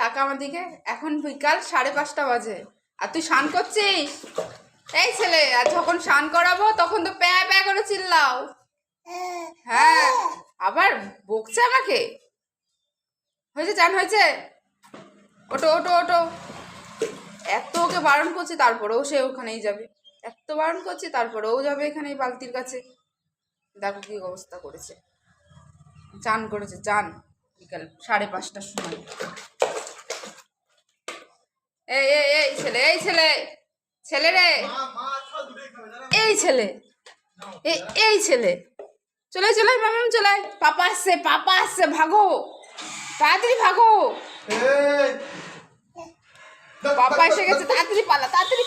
তাকা আমার দিকে, এখন বিকাল 5:30 বাজে আর তুই স্নান করছিস? এই ছেলে, আর যখন স্নান করাবো তখন তো প্যা প্যা করে চিল্লাও। হ্যাঁ, আবার বকছে আমাকে। হয়েছে, চান হয়েছে? ওটো ওটো ওটো। এত ওকে বারণ করছি তারপরেও সে ওখানেই যাবে। এত বারণ করছি তারপরেও যাবে এখানে এই বালতির কাছে। দেখো কি অবস্থা করেছে। চান করেছে, চান বিকাল 5:30টার সময়। এই এই এই ছেলে, এই ছেলে, ছেলে রে, এই ছেলে, এই ছেলে, চলে চলে মামাম চলে, পাপা আসছে, পাপা আসছে, ভাগো তাড়াতাড়ি ভাগো, পাপা এসে গেছে, তাড়াতাড়ি পালা, তাড়াতাড়ি।